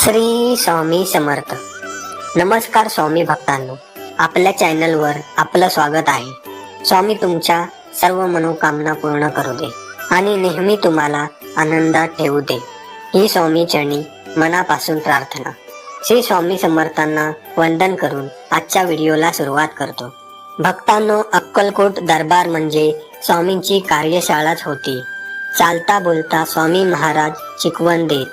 श्री स्वामी समर्थ. नमस्कार स्वामी भक्तांनो, आपल्या चॅनलवर आपलं स्वागत आहे. स्वामी तुमच्या सर्व मनोकामना पूर्ण करू दे आणि नेहमी तुम्हाला आनंदात ठेवू दे, ही स्वामी चरणी मनापासून प्रार्थना. श्री स्वामी समर्थांना वंदन करून आजच्या व्हिडिओला सुरुवात करतो. भक्तांनो, अक्कलकोट दरबार म्हणजे स्वामींची कार्यशाळाच होती. चालता बोलता स्वामी महाराज शिकवण देत.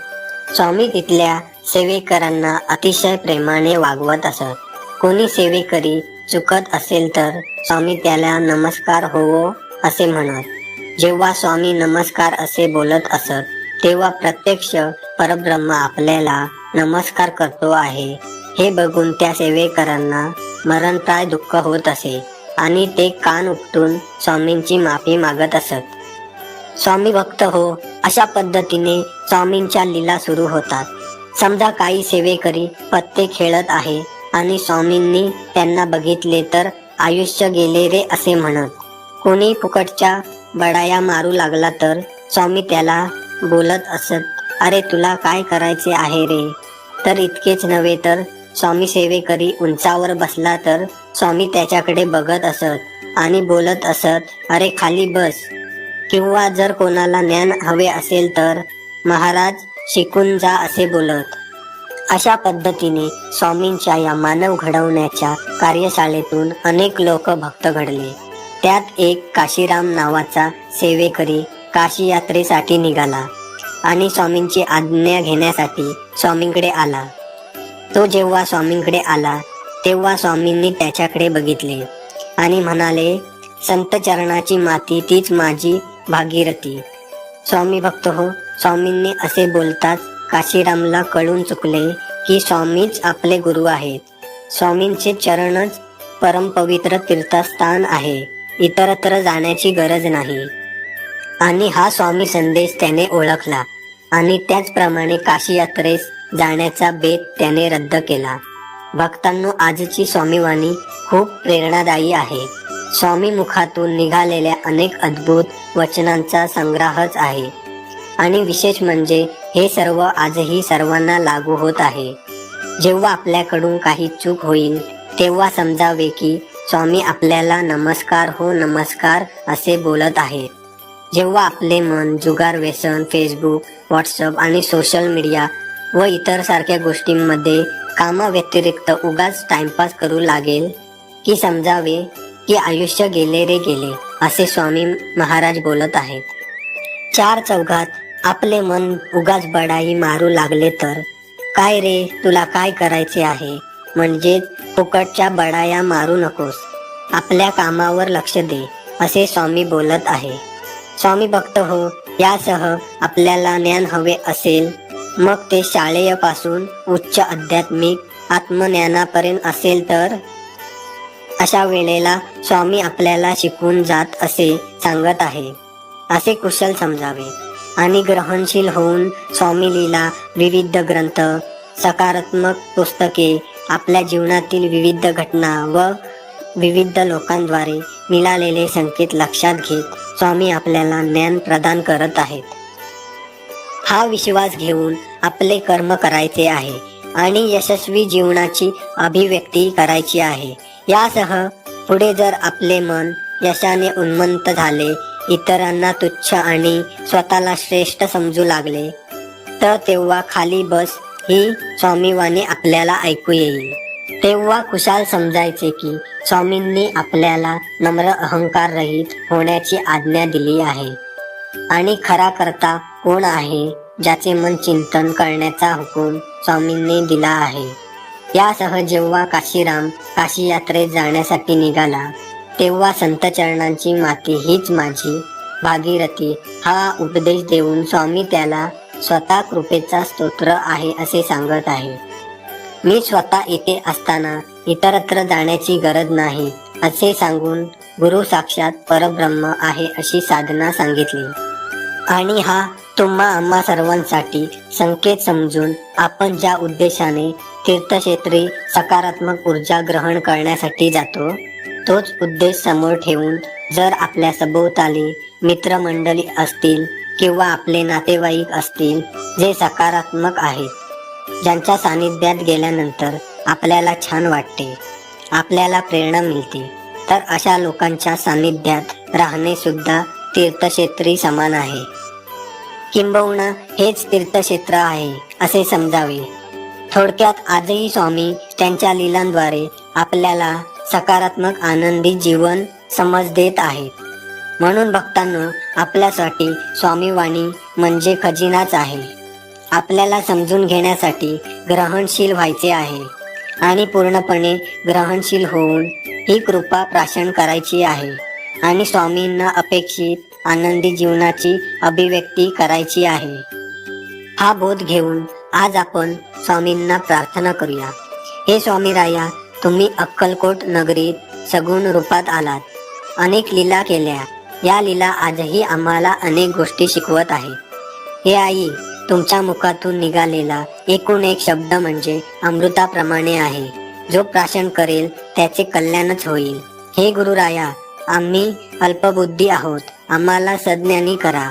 स्वामी तिथल्या सेवेकरांना अतिशय प्रेमाने वागवत असत. कोणी सेवेकरी चुकत असेल तर स्वामी त्याला नमस्कार होवो असे म्हणत. जेव्हा स्वामी नमस्कार असे बोलत असत तेव्हा प्रत्यक्ष परब्रह्म आपल्याला नमस्कार करतो आहे हे बघून त्या सेवेकरांना मरणप्राय दुःख होत असे आणि ते कान उपटून स्वामींची माफी मागत असत. स्वामी भक्त हो, अशा पद्धतीने स्वामींच्या लीला सुरू होतात. समजा काही सेवेकरी पत्ते खेळत आहे आणि स्वामींनी त्यांना बघितले तर आयुष्य गेले रे असे म्हणत. कोणी फुकटच्या बडाया मारू लागला तर स्वामी त्याला बोलत असत, अरे तुला काय करायचे आहे रे. तर इतकेच नव्हे तर स्वामी सेवेकरी उंचावर बसला तर स्वामी त्याच्याकडे बघत असत आणि बोलत असत, अरे खाली बस. किंवा जर कोणाला ज्ञान हवे असेल तर महाराज शिकून जा असे बोलत. अशा पद्धतीने स्वामींच्या या मानव घडवण्याच्या कार्यशाळेतून अनेक लोक भक्त घडले. त्यात एक काशीराम नावाचा सेवेकरी काशी यात्रेसाठी निघाला आणि स्वामींची आज्ञा घेण्यासाठी स्वामींकडे आला. तो जेव्हा स्वामींकडे आला तेव्हा स्वामींनी त्याच्याकडे बघितले आणि म्हणाले, संत चरणाची माती तीच माझी भागीरथी. स्वामी भक्त हो, स्वामींनी असे बोलताच काशीरामला कळून चुकले की स्वामीच आपले गुरु आहेत. स्वामींचे चरणच परमपवित्र तीर्थस्थान आहे, इतरत्र जाण्याची गरज नाही. आणि हा स्वामी संदेश त्याने ओळखला आणि त्याचप्रमाणे काशी यात्रेस जाण्याचा बेत त्याने रद्द केला. भक्तांनो, आजची स्वामीवाणी खूप प्रेरणादायी आहे. स्वामी मुखातून निघालेल्या अनेक अद्भुत वचनांचा संग्रहच आहे आणि विशेष म्हणजे हे सर्व आजही सर्वांना लागू होत आहे. जेव्हा आपल्याकडून काही चूक होईल तेव्हा समजावे की स्वामी आपल्याला नमस्कार हो नमस्कार असे बोलत आहेत. जेव्हा आपले मन जुगार, व्यसन, फेसबुक, व्हॉट्सअप आणि सोशल मीडिया व इतर सारख्या गोष्टींमध्ये कामाव्यतिरिक्त उगाच टाइमपास करू लागेल की समजावे की आयुष्य गेले रे गेले असे स्वामी महाराज बोलत आहेत. चार चौघात आपले मन उगाच बडाई मारू लागले तर काय रे, तुला काय करायचे आहे, म्हणजे फुकटच्या बडाया मारू नकोस, आपल्या कामावर लक्ष दे असे स्वामी बोलत आहे. स्वामी भक्त हो, यासह आपल्याला ज्ञान हवे असेल मग ते शालेय पासून उच्च आध्यात्मिक आत्मज्ञानापर्यंत असेल तर अशा वेळेला स्वामी आपल्याला शिकवून जात असे सांगत आहे असे कुशल समजावे आणि ग्रहणशील होऊन स्वामी लीला, विविध ग्रंथ, सकारात्मक पुस्तके, आपल्या जीवनातील विविध घटना व विविध लोकांद्वारे मिळालेले संकेत लक्षात घेत स्वामी आपल्याला ज्ञान प्रदान करत आहेत. हा विश्वास घेऊन आपले कर्म करायचे आहे आणि यशस्वी जीवनाची अभिव्यक्ती करायची आहे. यासह पुढे जर आपले मन यशाने उन्मत्त झाले, इतरांना तुच्छ आणि स्वतःला श्रेष्ठ समजू लागले तर तेव्हा खाली बस ही स्वामीवाणी आपल्याला ऐकू येईल. तेव्हा खुशाल समजायचे की स्वामींनी आपल्याला नम्र, अहंकार रहित होण्याची आज्ञा दिली आहे. आणि खरा करता कोण आहे, ज्याचे मन चिंतन करण्याचा हुकूम स्वामींनी दिला आहे. यासह जेव्हा काशीराम काशी यात्रेत जाण्यासाठी निघाला तेव्हा संत चरणांची माती हीच माझी भागीरथी हा उपदेश देऊन स्वामी त्याला स्वतः कृपेचा स्तोत्र आहे असे सांगत आहे. मी स्वतः इथे असताना इतरत्र जाण्याची गरज नाही असे सांगून गुरु साक्षात परब्रह्म आहे अशी साधना सांगितली. आणि हा तुम्हा आम्हा सर्वांसाठी संकेत समजून आपण ज्या उद्देशाने तीर्थक्षेत्री सकारात्मक ऊर्जा ग्रहण करण्यासाठी जातो तोच उद्देश समोर ठेवून जर आपल्या सभोवताली मित्रमंडळी असतील किंवा आपले नातेवाईक असतील जे सकारात्मक आहेत ज्यांच्या सानिध्यात गेल्यानंतर आपल्याला छान वाटते, आपल्याला प्रेरणा मिळते, तर अशा लोकांच्या सानिध्यात राहणे सुद्धा तीर्थक्षेत्री समान आहे. किंबहुना हेच तीर्थक्षेत्र आहे असे समजावे. थोडक्यात आजही स्वामी त्यांच्या लीलांद्वारे आपल्याला सकारात्मक आनंदी जीवन समज देत आहेत. म्हणून भक्तांनो, आपल्यासाठी स्वामीवाणी म्हणजे खजिनाच आहे. आपल्याला समजून घेण्यासाठी ग्रहणशील व्हायचे आहे आणि पूर्णपणे ग्रहणशील होऊन ही कृपा प्राशन करायची आहे आणि स्वामींना अपेक्षित आनंदी जीवनाची अभिव्यक्ती करायची आहे. हा बोध घेऊन आज आपण स्वामींना प्रार्थना करूया. हे स्वामीराया, तुम्ही अक्कलकोट नगरीत सगुण रूपात आलात, अनेक लीला केल्या. या लीला आजही आम्हाला अनेक गोष्टी शिकवत आहेत. हे आई, तुमच्या मुखातून निघालेला एकूण एक शब्द म्हणजे अमृताप्रमाणे आहे. जो प्राशन करेल त्याचे कल्याणच होईल. हे गुरुराया, आम्ही अल्पबुद्धी आहोत, आम्हाला सज्ञानी करा.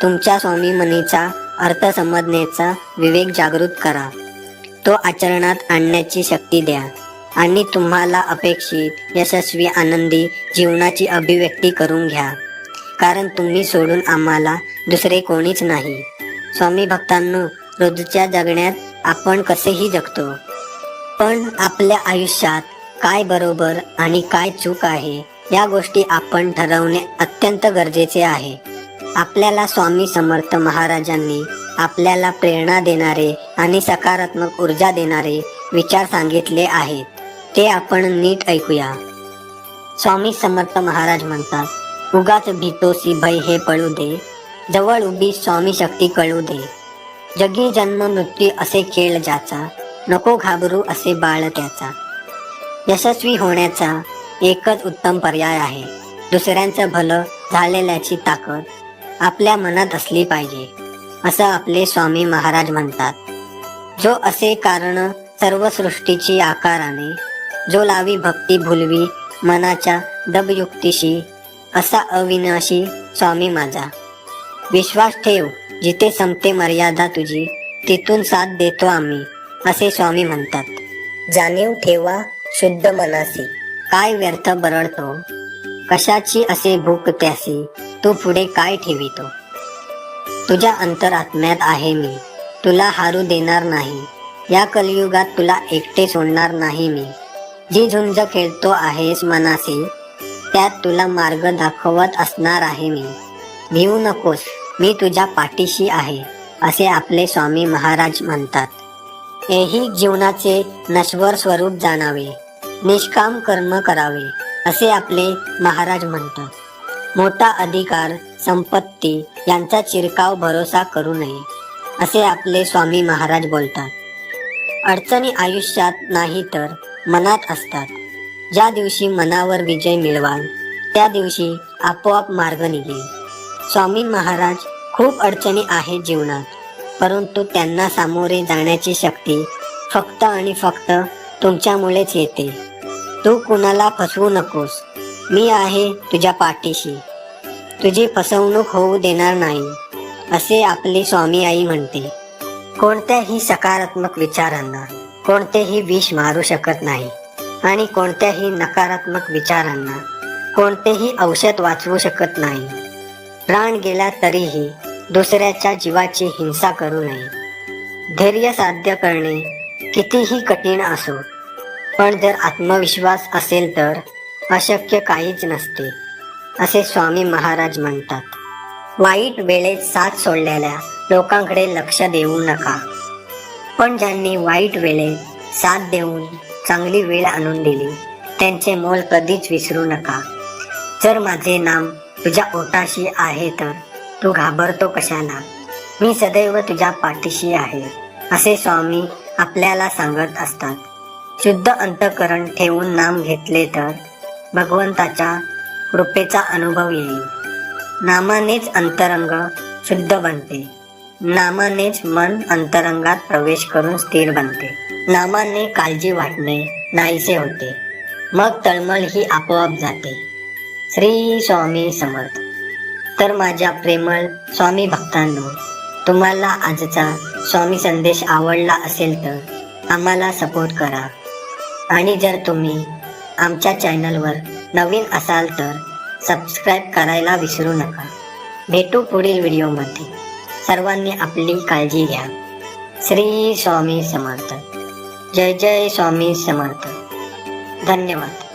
तुमच्या स्वामीमनीचा अर्थ समजण्याचा विवेक जागृत करा. तो आचरणात आणण्याची शक्ती द्या आणि तुम्हाला अपेक्षित यशस्वी आनंदी जीवनाची अभिव्यक्ती करून घ्या, कारण तुम्ही सोडून आम्हाला दुसरे कोणीच नाही. स्वामी भक्तांनो, रोजच्या जगण्यात आपण कसेही जगतो, पण आपल्या आयुष्यात काय बरोबर आणि काय चूक आहे या गोष्टी आपण ठरवणे अत्यंत गरजेचे आहे. आपल्याला स्वामी समर्थ महाराजांनी आपल्याला प्रेरणा देणारे आणि सकारात्मक ऊर्जा देणारे विचार सांगितले आहेत. ते आपण नीट ऐकूया. स्वामी समर्थ महाराज म्हणतात, उगाच भीतोसी भय हे पळू दे, जवळ उभी स्वामी शक्ती कळू दे. जगी जन्म मृत्यू असे खेळ ज्याचा, नको घाबरू असे बाळ त्याचा. यशस्वी होण्याचा एकच उत्तम पर्याय आहे. दुसऱ्यांचं भलं झालेल्याची ताकद आपल्या मनात असली पाहिजे, असं आपले स्वामी महाराज म्हणतात. जो असे कारण सर्व सृष्टीची आकाराने, जो लावी भक्ती भुलवी मनाच्या दबयुक्तीशी, असा अविनाशी स्वामी माझा. विश्वास ठेव, जिथे संपते मर्यादा तुझी, तिथून साथ देतो आम्ही, असे स्वामी म्हणतात. जाणीव ठेवा शुद्ध मनासी, काय व्यर्थ बरळतो, कशाची असे भूक त्यासी, तू पुढे काय ठेवितो. तुझ्या अंतरात्म्यात आहे मी, तुला हारू देणार नाही. या कलियुगात तुला एकटे सोडणार नाही मी. जी झुंज खेळतो आहेस मनासी, त्यात तुला मार्ग दाखवत असणार आहे मी. भिवू नकोस, मी तुझ्या पाठीशी आहे, असे आपले स्वामी महाराज म्हणतात. ऐहिक जीवनाचे नश्वर स्वरूप जाणावे, निष्काम कर्म करावे, असे आपले महाराज म्हणतात. मोठा अधिकार संपत्ती यांचा चिरकाव भरोसा करू नये, असे आपले स्वामी महाराज बोलतात. अडचणी आयुष्यात नाही तर मनात असतात. ज्या दिवशी मनावर विजय मिळवाल त्या दिवशी आपोआप मार्ग निघेल. स्वामी महाराज, खूप अडचणी आहेत जीवनात, परंतु त्यांना सामोरे जाण्याची शक्ती फक्त आणि फक्त तुमच्यामुळेच येते. तू कुणाला फसवू नकोस, मी आहे तुझ्या पाठीशी, तुझी फसवणूक होऊ देणार नाही, असे आपली स्वामी आई म्हणते. कोणत्याही सकारात्मक विचारांना कोणतेही विष मारू शकत नाही आणि कोणत्याही नकारात्मक विचारांना कोणतेही औषध वाचवू शकत नाही. प्राण गेला तरीही दुसऱ्याच्या जीवाची हिंसा करू नये. धैर्य साध्य करणे कितीही कठीण असो, पण जर आत्मविश्वास असेल तर अशक्य काहीच नसते, असे स्वामी महाराज म्हणतात. वाईट वेळेत साथ सोडलेल्या लोकांकडे लक्ष देऊ नका, पण ज्यांनी वाईट वेळेत साथ देऊन चांगली वेळ आणून दिली त्यांचे मोल कधीच विसरू नका. जर माझे नाम तुझ्या ओठाशी आहे तर तू घाबरतो कशाला, मी सदैव तुझ्या पाठीशी आहे, असे स्वामी आपल्याला सांगत असतात. शुद्ध अंतःकरण ठेवून नाम घेतले तर भगवंताच्या कृपेचा अनुभव येईल. नामानेच अंतरंग शुद्ध बनते, नामानेच मन अंतरंगात प्रवेश करून स्थिर बनते. नामाने काळजी वाटणे नाहीसे होते, मग तळमळ ही आपोआप जाते. श्री स्वामी समर्थ. तर माझ्या प्रेमळ स्वामी भक्तांनो, तुम्हाला आजचा स्वामी संदेश आवडला असेल तर आम्हाला सपोर्ट करा आणि जर तुम्ही आमच्या चॅनलवर नवीन असाल तर सबस्क्राईब करायला विसरू नका. भेटू पुढील व्हिडिओमध्ये. सर्वांनी आपली काळजी घ्या. श्री स्वामी समर्थ. जय जय स्वामी समर्थ. धन्यवाद.